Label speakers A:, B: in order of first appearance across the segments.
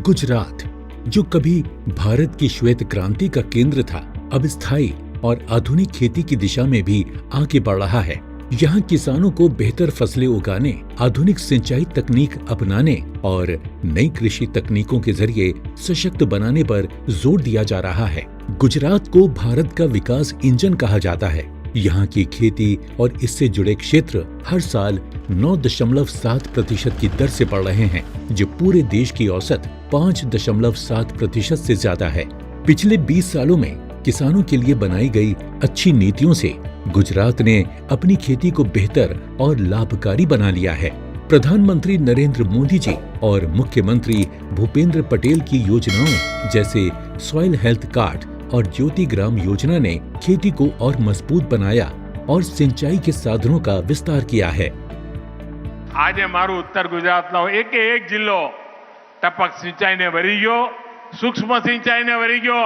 A: गुजरात, जो कभी भारत की श्वेत क्रांति का केंद्र था, अब स्थायी और आधुनिक खेती की दिशा में भी आगे बढ़ रहा है। यहाँ किसानों को बेहतर फसलें उगाने, आधुनिक सिंचाई तकनीक अपनाने और नई कृषि तकनीकों के जरिए सशक्त बनाने पर जोर दिया जा रहा है। गुजरात को भारत का विकास इंजन कहा जाता है। यहाँ की खेती और इससे जुड़े क्षेत्र हर साल 9.7% की दर से बढ़ रहे हैं, जो पूरे देश की औसत 5.7% से ज्यादा है। पिछले 20 सालों में किसानों के लिए बनाई गई अच्छी नीतियों से गुजरात ने अपनी खेती को बेहतर और लाभकारी बना लिया है। प्रधानमंत्री नरेंद्र मोदी जी और मुख्यमंत्री भूपेंद्र पटेल की योजनाओं जैसे सॉइल हेल्थ कार्ड और ज्योति ग्राम योजना ने खेती को और मजबूत बनाया और सिंचाई के साधनों का विस्तार किया है।
B: आज मारू उत्तर गुजरात एक जिल्लो टपक सिंचाई ने भरी गयो, सूक्ष्म सिंचाई ने भरी गयो,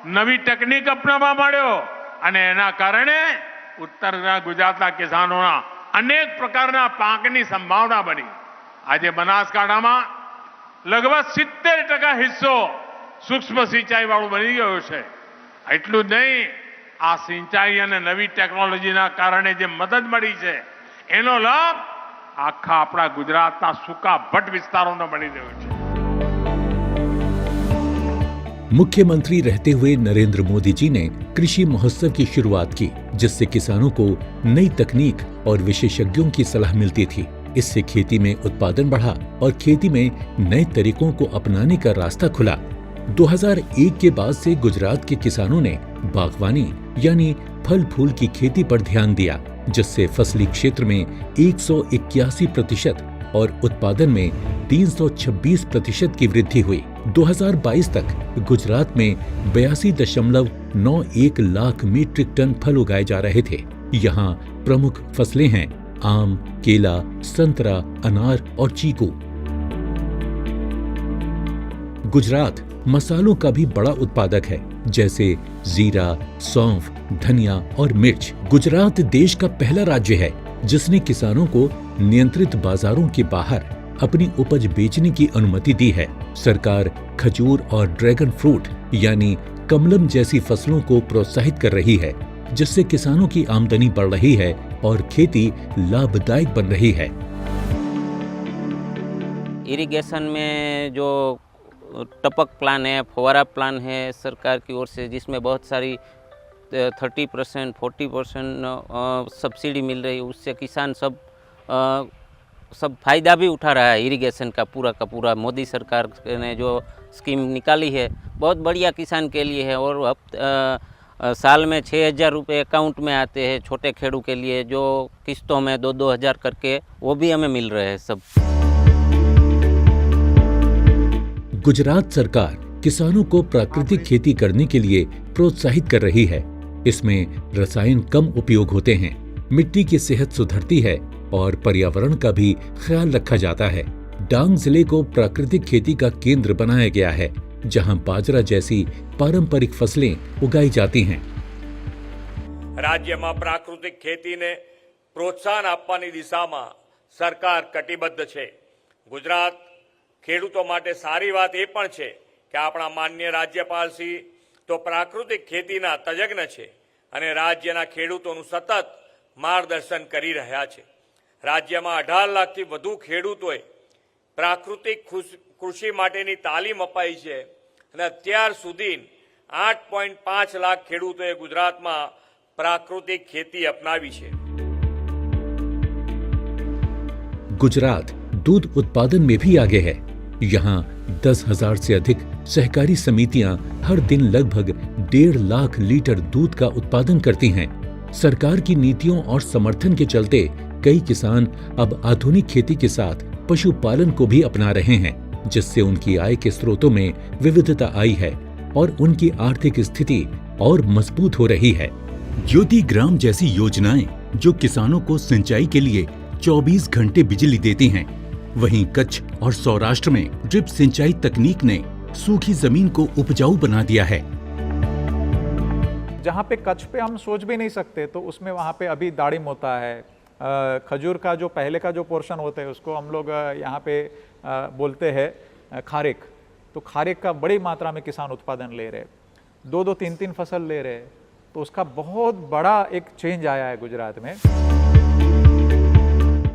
B: नवी तकनीक अपनावा माड्यो અને એના કારણે ઉત્તરના ગુજરાતના કિસાનોના અનેક પ્રકારના પાકની સંભાવના બની। આજે બનાસકાંઠામાં લગભગ 70% હિસ્સો સૂક્ષ્મ સિંચાઈ વાળું બની ગયો છે। એટલું જ નહીં, આ સિંચાઈ અને નવી ટેકનોલોજીના કારણે જે મદદ મળી છે એનો લાભ આખા આપણા ગુજરાતના સૂકા ભટ્ટ વિસ્તારોને મળી રહ્યો છે।
A: मुख्यमंत्री रहते हुए नरेंद्र मोदी जी ने कृषि महोत्सव की शुरुआत की, जिससे किसानों को नई तकनीक और विशेषज्ञों की सलाह मिलती थी। इससे खेती में उत्पादन बढ़ा और खेती में नए तरीकों को अपनाने का रास्ता खुला। 2001 के बाद से गुजरात के किसानों ने बागवानी यानी फल फूल की खेती पर ध्यान दिया, जिससे फसली क्षेत्र में 181% और उत्पादन में 326% की वृद्धि हुई। 2022 तक गुजरात में 82.91 लाख मीट्रिक टन फल उगाए जा रहे थे। यहाँ प्रमुख फसलें हैं आम, केला, संतरा, अनार और चीकू। गुजरात मसालों का भी बड़ा उत्पादक है, जैसे जीरा, सौंफ, धनिया और मिर्च। गुजरात देश का पहला राज्य है जिसने किसानों को नियंत्रित बाजारों के बाहर अपनी उपज बेचने की अनुमति दी है। सरकार खजूर और ड्रैगन फ्रूट यानी कमलम जैसी फसलों को प्रोत्साहित कर रही है, जिससे किसानों की आमदनी बढ़ रही है और खेती लाभदायक बन रही है।
C: इरिगेशन में जो टपक प्लान है, फव्वारा प्लान है सरकार की ओर से, जिसमें बहुत सारी 30%, 40% सब्सिडी मिल रही है, उससे किसान सब फायदा भी उठा रहा है। इरिगेशन का पूरा मोदी सरकार ने जो स्कीम निकाली है बहुत बढ़िया किसान के लिए है। और साल में 6,000 रुपये अकाउंट में आते हैं छोटे खेडू के लिए, जो किस्तों में 2-2 हज़ार करके वो भी हमें मिल रहे हैं सब।
A: गुजरात सरकार किसानों को प्राकृतिक खेती करने के लिए प्रोत्साहित कर रही है। इसमें रसायन कम उपयोग होते हैं, मिट्टी की सेहत सुधरती है और पर्यावरण का भी ख्याल रखा जाता है। डांग जिले को प्राकृतिक खेती का केंद्र बनाया गया है, जहां बाजरा जैसी पारंपरिक फसलें उगाई जाती हैं।
D: राज्य में प्राकृतिक खेती ने प्रोत्साहन आपवानी दिशा में सरकार कटिबद्ध है। गुजरात खेडूतो माटे सारी बात ए पण छे के आपणा माननीय राज्यपाल श्री तो प्राकृतिक खेतीना तज्ञ छे अने राज्यना खेडूतोनुं सतत मार्गदर्शन करी रह्या छे। राज्य में 18 लाख थी वधु खेडूतोए प्राकृतिक कृषि माटेनी तालीम अपाई है अने अत्यार सुधी 8.5 लाख खेडूतोए गुजरात में प्राकृतिक खेती अपनावी है।
A: गुजरात दूध उत्पादन में भी आगे है। यहाँ 10,000 से अधिक सहकारी समितियां हर दिन लगभग 1.5 लाख लीटर दूध का उत्पादन करती हैं। सरकार की नीतियों और समर्थन के चलते कई किसान अब आधुनिक खेती के साथ पशुपालन को भी अपना रहे हैं, जिससे उनकी आय के स्रोतों में विविधता आई है और उनकी आर्थिक स्थिति और मजबूत हो रही है। ज्योति ग्राम जैसी योजनाएं जो किसानों को सिंचाई के लिए 24 घंटे बिजली देती हैं, वहीं कच्छ और सौराष्ट्र में ड्रिप सिंचाई तकनीक ने सूखी जमीन को उपजाऊ बना दिया है।
E: जहाँ पे कच्छ पे हम सोच भी नहीं सकते, तो उसमें वहाँ पे अभी दाड़िम होता है। खजूर का जो पहले का जो पोर्शन होता है उसको हम लोग यहाँ पे बोलते हैं खारेक। तो तो खारेक का बड़ी मात्रा में किसान उत्पादन ले रहे, 2-2, 3-3 फसल ले रहे, तो उसका बहुत बड़ा एक चेंज आया है गुजरात में।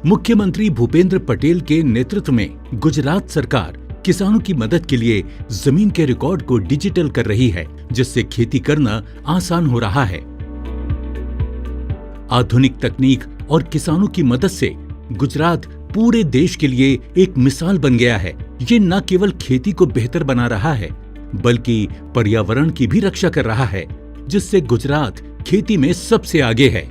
A: मुख्यमंत्री भूपेंद्र पटेल के नेतृत्व में गुजरात सरकार किसानों की मदद के लिए जमीन के रिकॉर्ड को डिजिटल कर रही है, जिससे खेती करना आसान हो रहा है। आधुनिक तकनीक और किसानों की मदद से गुजरात पूरे देश के लिए एक मिसाल बन गया है। ये न केवल खेती को बेहतर बना रहा है, बल्कि पर्यावरण की भी रक्षा कर रहा है, जिससे गुजरात खेती में सबसे आगे है।